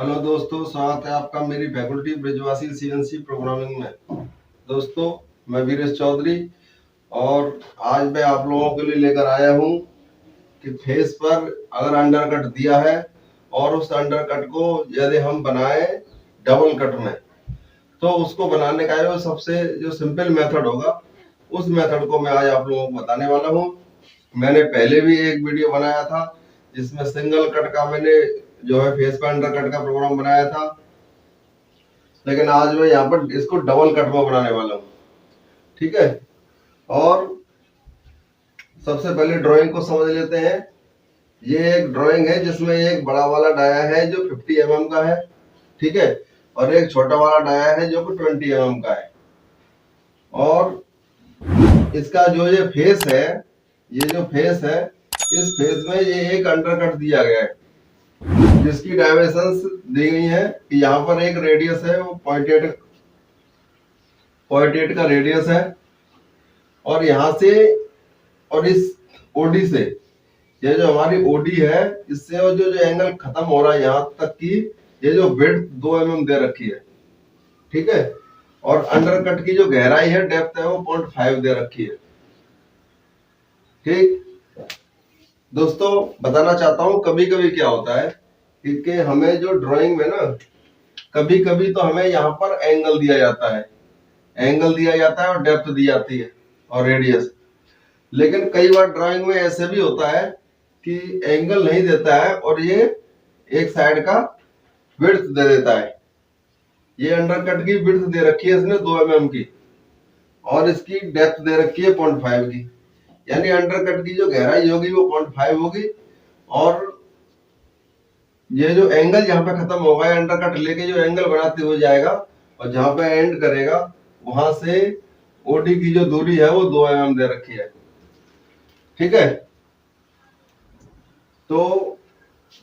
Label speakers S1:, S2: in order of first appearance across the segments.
S1: Hello दोस्तों, स्वागत है आपका मेरी फैकल्टी ब्रिजवासी सीएनसी प्रोग्रामिंग में। दोस्तों, मैं वीरेश चौधरी और आज मैं आप लोगों के लिए लेकर आया हूं कि फेस पर अगर अंडरकट दिया है और उस अंडरकट को यदि हम बनाए डबल कट में, तो उसको बनाने का जो सबसे सिंपल मेथड होगा, उस मेथड को मैं आज आप लोगों को बताने वाला हूं। मैंने पहले भी एक वीडियो बनाया था जिसमें सिंगल कट का मैंने फेस पर अंडरकट का प्रोग्राम बनाया था, लेकिन आज मैं यहाँ पर इसको डबल कट में बनाने वाला हूँ। ठीक है, और सबसे पहले ड्राइंग को समझ लेते हैं। ये एक ड्राइंग है जिसमें एक बड़ा वाला डाया है जो 50 mm का है, ठीक है, और एक छोटा वाला डाया है जो कि 20 mm का है। और इसका ये फेस है, ये जो फेस है, इस फेस में ये एक अंडरकट दिया गया है जिसकी डायमेंशंस दी गई है कि यहाँ पर एक रेडियस है, वो 0.8 का रेडियस है, और यहाँ से और इस ओडी से, ये जो हमारी ओडी है, इससे और जो एंगल खत्म हो रहा है यहाँ तक की, ये जो विड्थ 2 mm दे रखी है, ठीक है, और अंडरकट की जो गहराई है, डेप्थ है, वो 0.5 दे रखी है। ठीक दोस्तों, बताना चाहता हूँ कभी कभी क्या होता है कि हमें जो ड्राइंग में ना, कभी कभी तो हमें यहाँ पर एंगल दिया जाता है, और डेप्थ दी जाती है और रेडियस, लेकिन कई बार ड्राइंग में ऐसे भी होता है कि एंगल नहीं देता है और ये एक साइड का विड्थ दे देता है। ये अंडरकट की विड्थ दे रखी है इसने 2 mm की, और इसकी डेप्थ दे रखी है 0.5 की, यानी अंडरकट की जो गहराई होगी वो 0.5 होगी, और ये जो एंगल यहाँ पे खत्म होगा, अंडरकट लेके जो एंगल बनाते हुए जाएगा और जहां पे एंड करेगा वहां से ओडी की जो दूरी है वो 2 mm दे रखी है। ठीक है, तो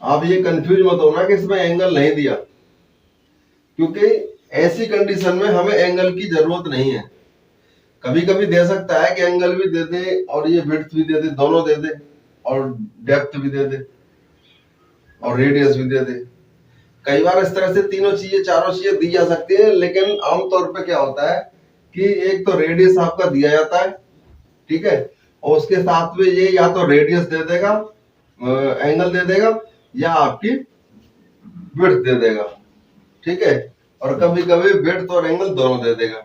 S1: आप ये कंफ्यूज मत होना कि इसमें एंगल नहीं दिया, क्योंकि ऐसी कंडीशन में हमें एंगल की जरूरत नहीं है। कभी कभी दे सकता है कि एंगल भी दे दे और ये विड्थ भी दे दे, दोनों दे दे, और डेप्थ भी दे दे और रेडियस भी दे दे। कई बार इस तरह से तीनों चीजें, चारों चीजें दी जा सकती है, लेकिन आमतौर पे क्या होता है कि एक तो रेडियस आपका दिया जाता है, ठीक है, और उसके साथ में ये या तो रेडियस दे देगा, एंगल दे देगा, या आपकी विड्थ दे देगा, ठीक है, और कभी कभी विड्थ और एंगल दोनों दे देगा।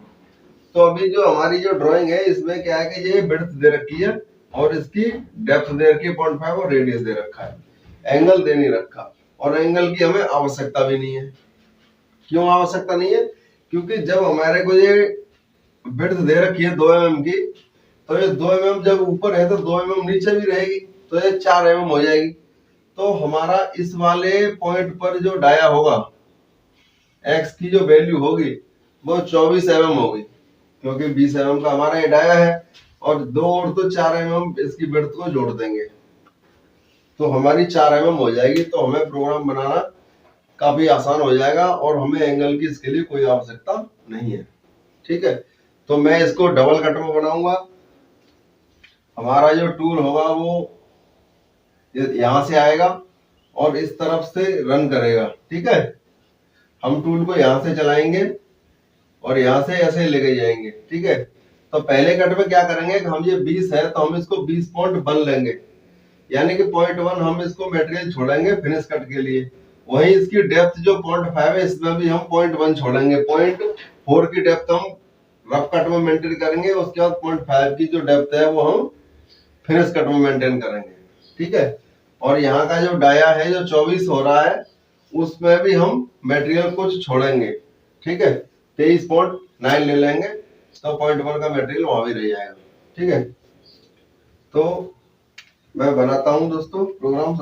S1: तो अभी जो हमारी जो ड्राइंग है, इसमें क्या है कि ये विड्थ दे रखी है और इसकी डेप्थ दे रखी है 0.5, और रेडियस दे रखा है, एंगल दे नहीं रखा, और एंगल की हमें आवश्यकता भी नहीं है। क्यों आवश्यकता नहीं है? क्योंकि जब हमारे को ये विड्थ दे रखी है 2 mm की, तो ये 2 mm जब ऊपर है तो 2 mm नीचे भी रहेगी, तो ये 4 mm हो जाएगी। तो हमारा इस वाले पॉइंट पर जो डाया होगा, एक्स की जो वैल्यू होगी वो 24 mm होगी, क्योंकि 20 mm का हमारा ये डाया है, और 2 और तो 4 mm इसकी विड्थ को जोड़ देंगे तो हमारी 4 mm हो जाएगी। तो हमें प्रोग्राम बनाना काफी आसान हो जाएगा और हमें एंगल की इसके लिए कोई आवश्यकता नहीं है। ठीक है, तो मैं इसको डबल कट में बनाऊंगा। हमारा जो टूल होगा वो यहां से आएगा और इस तरफ से रन करेगा। ठीक है, हम टूल को यहां से चलाएंगे और यहां से ऐसे लेके जाएंगे। ठीक है, तो पहले कट में क्या करेंगे कि हम ये 20 है तो हम इसको 20.1 लेंगे, यानी कि 0.1 हम इसको मटेरियल छोड़ेंगे फिनिश कट के लिए। वहीं इसकी डेप्थ जो 0.5 है, इसमें भी हम 0.1 छोड़ेंगे। 0.4 की डेप्थ हम रफ कट में मेंटेन करेंगे, उसके बाद 0.5 की जो डेप्थ है वो हम फिनिश कट में मेंटेन करेंगे। ठीक है, और यहाँ का जो डाया है जो 24 हो रहा है, उसमें भी हम मटेरियल कुछ छोड़ेंगे। ठीक है, 23.9 ले लेंगे, तो 0.1 का मटेरियल वहां भी रह जाएगा। ठीक है, तो मैं बनाता हूं दोस्तों प्रोग्राम।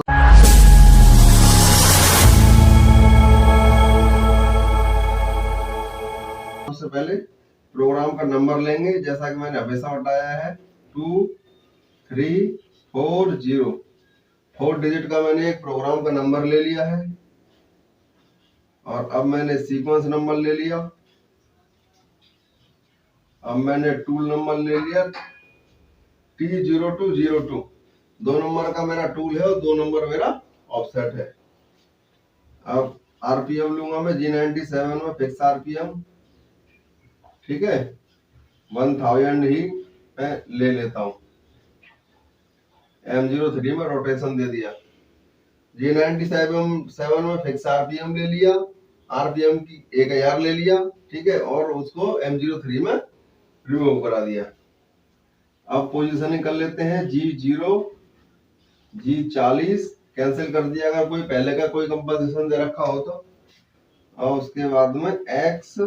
S1: सबसे पहले प्रोग्राम का नंबर लेंगे, जैसा कि मैंने हमेशा बताया है, 2340। 4 डिजिट का मैंने एक प्रोग्राम का नंबर ले लिया है, और अब मैंने सीक्वेंस नंबर ले लिया। अब मैंने टूल नंबर ले लिया T0202। 2 नंबर का मेरा टूल है और 2 नंबर मेरा ऑफसेट है। अब आरपीएम लूंगा मैं G97 में फिक्स आरपीएम, ठीक है, 1000 ही मैं ले लेता हूँ। M03 में रोटेशन दे दिया, G97 में फिक्स आरपीएम ले लिया, आरपीएम की 1000 ले लिया, ठीक है, और उसको M03 में रिमूव करा दिया। अब पोजीशनिंग कर लेते हैं, G0 G40 कैंसिल कर दिया अगर कोई पहले का कोई कंपोजिशन दे रखा हो तो, और उसके बाद में X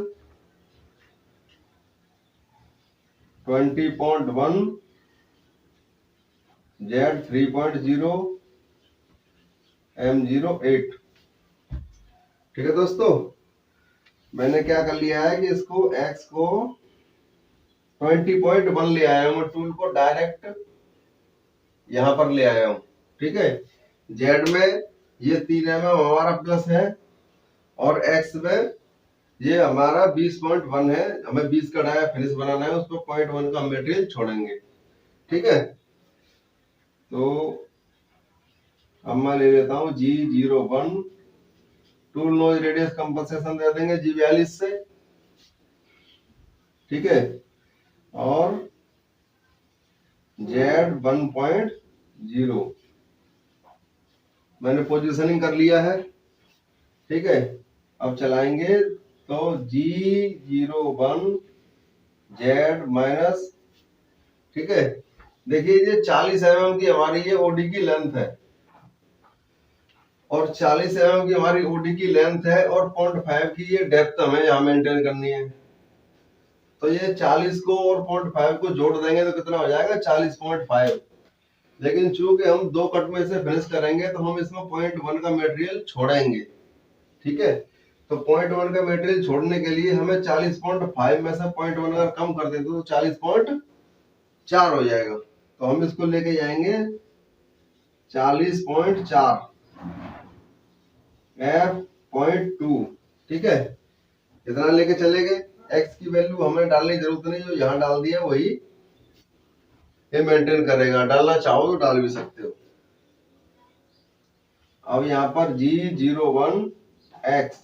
S1: 20.1 Z 3.0 M08, ठीक है दोस्तों। मैंने क्या कर लिया है कि इसको X को 20.1 ले आया हूँ, टूल को डायरेक्ट यहां पर ले आया हूँ, ठीक है। Z में ये 3 mm हमारा प्लस है, और X में ये हमारा 20.1 है, हमें 20 का डाया फिनिश बनाना है, उसको 0.1 का मटेरियल छोड़ेंगे, ठीक है। तो अब मैं ले लेता हूँ G01, tool nose radius compensation दे देंगे G42 से, ठीक है, और Z1.0 मैंने पोजीशनिंग कर लिया है, ठीक है। अब चलाएंगे तो G01 Z माइनस, ठीक है। देखिए ये 40 mm की हमारी ये ओडी की लेंथ है, और 40 mm की हमारी ओडी की लेंथ है, और 0.5 की ये डेप्थ हमें यहाँ मेंटेन करनी है। तो ये 40 को और 0.5 को जोड़ देंगे तो कितना हो जाएगा 40.5। लेकिन चूंकि हम 2 कट में से फिनिश करेंगे तो हम इसमें 0.1 का मटेरियल छोड़ेंगे, ठीक है। तो 0.1 का मटेरियल छोड़ने के लिए हमें 40.5 में से 0.1 अगर कम कर देते तो 40.4 हो जाएगा। तो हम इसको लेके जाएंगे 40.4 F.2, ठीक है, इतना लेके चलेंगे। X की वैल्यू हमें डालने की जरूरत नहीं, जो यहाँ डाल दिया वही ये मेंटेन करेगा, डालना चाहो तो डाल भी सकते हो। अब यहाँ पर G01 X,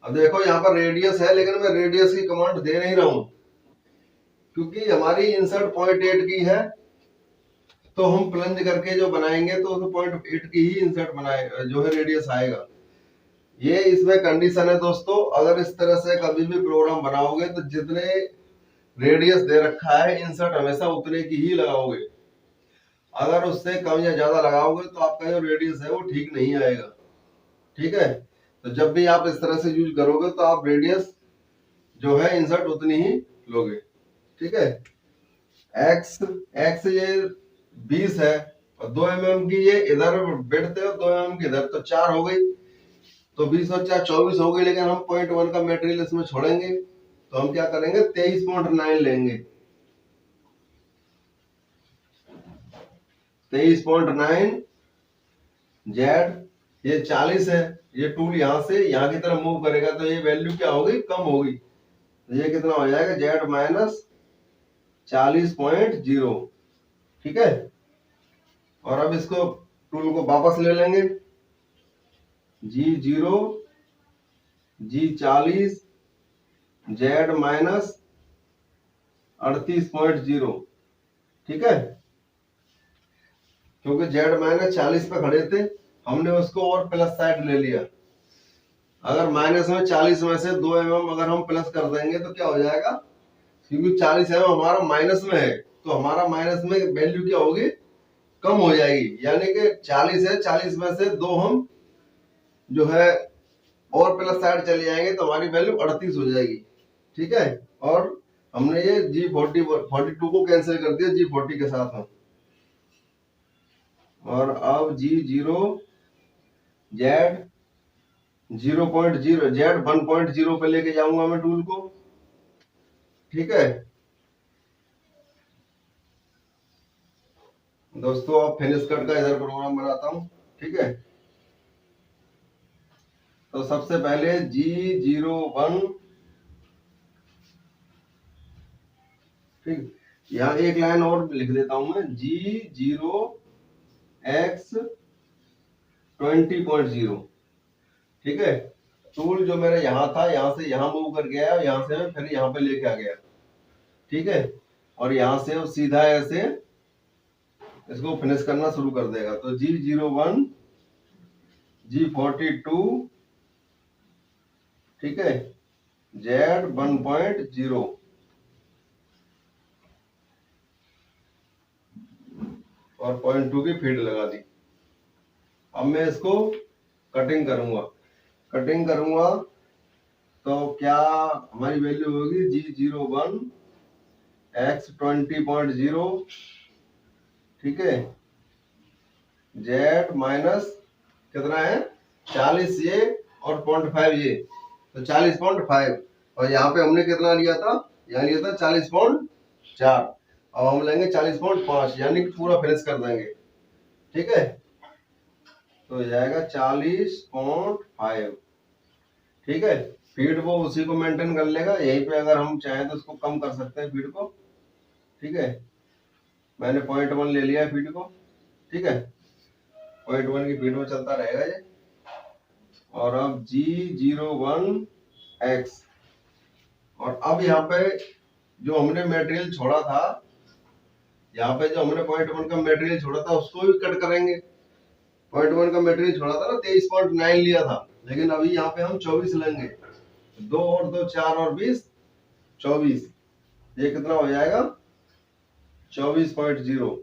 S1: अब देखो यहाँ पर रेडियस है, लेकिन मैं रेडियस की कमांड दे नहीं रहा हूं, क्योंकि हमारी इंसर्ट 0.8 की है, तो हम प्लंज करके जो बनाएंगे तो 0.8 की ही इंसर्ट बनाए जो है रेडियस आएगा। ये इसमें कंडीशन है दोस्तों, अगर इस तरह से कभी भी प्रोग्राम बनाओगे तो जितने रेडियस दे रखा है इंसर्ट हमेशा उतने की ही लगाओगे। अगर उससे कम या ज्यादा लगाओगे तो आपका जो रेडियस है वो ठीक नहीं आएगा, ठीक है। तो जब भी आप इस तरह से यूज करोगे तो आप रेडियस जो है इंसर्ट उतनी ही लोगे, ठीक है। एक्स ये 20 है, और 2 mm की ये इधर बैठते हो, 2 mm की इधर, तो 4 हो गई, तो 20 और 4 24 हो गई। लेकिन हम 0.1 का मटेरियल इसमें छोड़ेंगे, तो हम क्या करेंगे 23.9 लेंगे, 23.9 Z, ये 40 है, ये टूल यहाँ से यहाँ की तरफ मूव करेगा तो ये वैल्यू क्या होगी, कम होगी। तो ये कितना हो जाएगा Z माइनस 40.0, ठीक है। और अब इसको टूल को वापस ले लेंगे, G0 G40 Z माइनस 38.0, ठीक है। क्योंकि Z माइनस 40 पे खड़े थे, हमने उसको और प्लस साइड ले लिया। अगर माइनस में 40 में से 2 mm अगर हम प्लस कर देंगे तो क्या हो जाएगा, क्योंकि 40 mm हमारा माइनस में है, तो हमारा माइनस में वैल्यू क्या होगी, कम हो जाएगी। यानी कि 40 है, 40 में से 2 हम जो है और प्लस साइड चले जाएंगे तो हमारी वैल्यू 38 हो जाएगी, ठीक है। और हमने ये G42 को कैंसिल कर दिया G40 के साथ हम। और अब G0 Z 0.0 Z 1.0 पे लेके जाऊंगा मैं टूल को, ठीक है दोस्तों। अब फिनिश कट का इधर प्रोग्राम बनाता हूं, ठीक है। तो सबसे पहले G01, ठीक, यहाँ एक लाइन और लिख देता हूं मैं, G0 X 20.0, ठीक है। टूल जो मेरा यहाँ था, यहाँ से यहाँ मूव कर गया, यहाँ से फिर यहाँ पे लेके आ गया, ठीक है। और यहाँ से वो सीधा ऐसे इसको फिनिश करना शुरू कर देगा। तो G01, G42, ठीक है, Z1.0 और 0.2 की फीड लगा दी। अब मैं इसको कटिंग करूंगा तो क्या हमारी वैल्यू होगी G01 X20.0, ठीक है, Z माइनस कितना है 40 ये और 0.5 ये, तो 40.5। और यहाँ पे हमने कितना लिया था, यहाँ लिया था 40.4। अब हम लेंगे 40.5, यानी कि पूरा फिनिश कर देंगे, ठीक है। तो हो जाएगा 40.5, ठीक है। फीड वो उसी को मेंटेन कर लेगा, यहीं पे अगर हम चाहें तो उसको कम कर सकते हैं फीड को, ठीक है। मैंने 0.1 ले लिया फीड को, ठीक है, 0.1 की फीड में चलता रहेगा ये। और अब G01X, और अब यहाँ पे जो हमने मटेरियल छोड़ा था, यहाँ पे जो हमने 0.1 का मटेरियल छोड़ा था उसको भी कट करेंगे। 0.1 का मटेरियल छोड़ा था ना, 23.9 लिया था, लेकिन अभी यहाँ पे हम 24 लेंगे। 2 और 2 4 और 20 24, ये कितना हो जाएगा 24.0।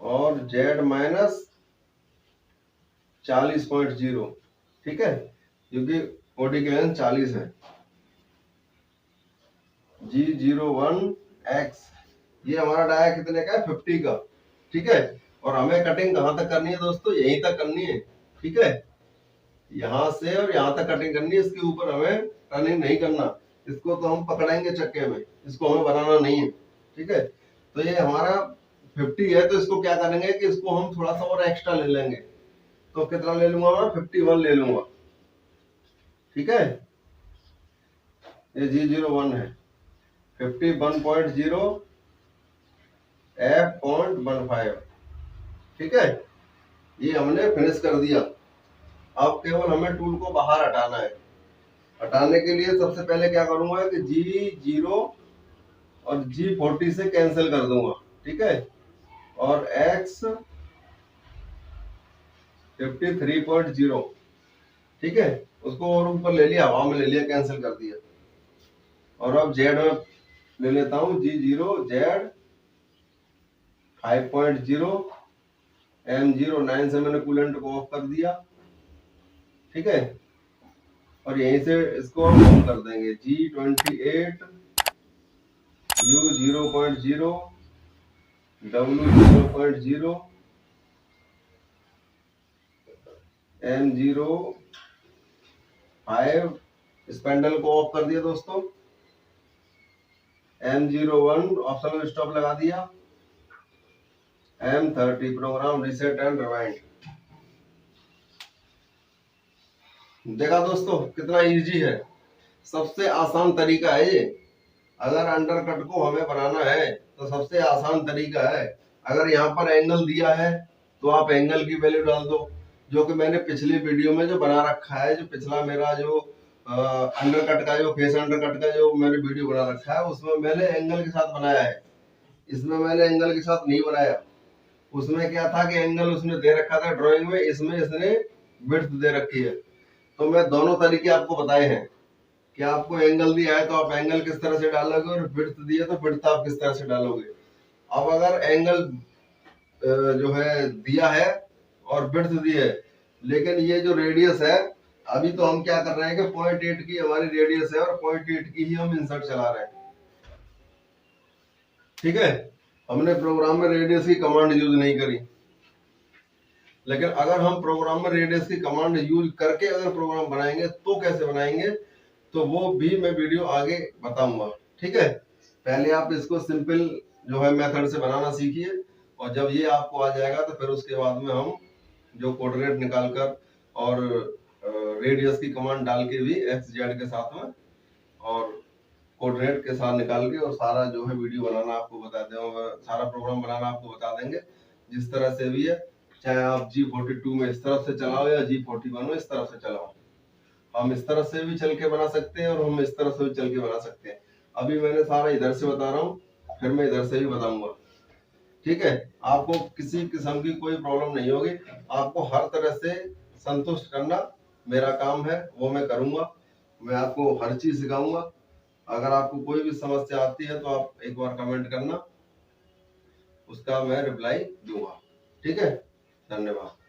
S1: और Z माइनस 40.0, ठीक है, क्योंकि OD की लेंथ 40 है। G01X ये हमारा डाया कितने का है 50 का, ठीक है। और हमें कटिंग कहाँ तक करनी है दोस्तों, यहीं तक करनी है, ठीक है। यहाँ से और यहाँ तक कटिंग करनी है, इसके ऊपर हमें टर्निंग नहीं करना, इसको तो हम पकड़ेंगे चक्के में, इसको हमें बनाना नहीं है, ठीक है। तो ये हमारा 50 है, तो इसको क्या करेंगे कि इसको हम थोड़ा सा और एक्स्ट्रा ले लेंगे। तो कितना ले लूंगा मैं 51 ले लूंगा, ठीक है। ये G01 है 51.0 F.15, ठीक है। ये हमने फिनिश कर दिया। अब केवल हमें टूल को बाहर हटाना है। हटाने के लिए सबसे पहले क्या करूंगा कि G0 और G40 से कैंसिल कर दूंगा, ठीक है। और X 53.0, ठीक है, उसको और ऊपर ले लिया, हवा में ले लिया, कैंसिल कर दिया। और अब Z में ले लेता हूँ G0 Z 5.0 M09 से मैंने कूलेंट को ऑफ कर दिया, ठीक है। और यहीं से इसको हम ऑन कर देंगे G28 U 0.0 W 0.0 M05, spindle को ऑफ कर दिया दोस्तों। M01 ऑप्शनल स्टॉप लगा दिया। M30 programme reset and rewind. देखा दोस्तों कितना इजी है, सबसे आसान तरीका है ये। अगर अंडरकट को हमें बनाना है तो सबसे आसान तरीका है, अगर यहाँ पर एंगल दिया है तो आप एंगल की वैल्यू डाल दो, जो कि मैंने पिछली वीडियो में जो बना रखा है, जो पिछला मेरा जो अंडरकट का जो फेस अंडरकट का जो मैंने वीडियो बना रखा है, उसमें मैंने एंगल के साथ बनाया है। इसमें मैंने एंगल के साथ नहीं बनाया। उसमें क्या था कि एंगल उसने दे रखा था ड्राइंग में, इसमें इसने विड्थ दे रखी है। तो मैं दोनों तरीके आपको बताए हैं कि आपको एंगल दिया है तो आप एंगल किस तरह से डालोगे, और विड्थ दिया तो विड्थ आप किस तरह से डालोगे। अब अगर एंगल जो है दिया है और विड्थ दी है, लेकिन ये जो रेडियस है, अभी तो हम क्या कर रहे हैं कि 0.8 की हमारी रेडियस है और 0.8 की ही हम इंसर्ट चला रहे हैं, ठीक है। हमने प्रोग्राम में रेडियस की कमांड यूज नहीं करी। लेकिन अगर हम प्रोग्राम में रेडियस की कमांड यूज करके अगर प्रोग्राम बनाएंगे तो कैसे बनाएंगे, तो वो भी मैं वीडियो आगे बताऊंगा, ठीक है। पहले आप इसको सिंपल जो है मेथड से बनाना सीखिए, और जब ये आपको आ जाएगा तो फिर उसके बाद में हम जो कोऑर्डिनेट निकालकर और रेडियस की कमांड डाल के भी एक्स जेड के साथ में और कोऑर्डिनेट के साथ निकाल के और सारा जो है वीडियो बनाना आपको बता देंगे, सारा प्रोग्राम बनाना आपको बता देंगे, जिस तरह से भी है। चाहे आप G42 में इस तरफ से चलाओ या G41 में इस तरफ से चलाओ, हम इस तरफ से भी चल के बना सकते हैं और हम इस तरफ से भी चल के बना सकते हैं। अभी मैंने सारा इधर से बता रहा हूँ, फिर मैं इधर से भी बताऊंगा। ठीक है, आपको किसी किस्म की कोई प्रॉब्लम नहीं होगी, आपको हर तरह से संतुष्ट करना मेरा काम है, वो मैं करूंगा। मैं आपको हर चीज सिखाऊंगा। अगर आपको कोई भी समस्या आती है तो आप एक बार कमेंट करना, उसका मैं रिप्लाई दूंगा। ठीक है, धन्यवाद।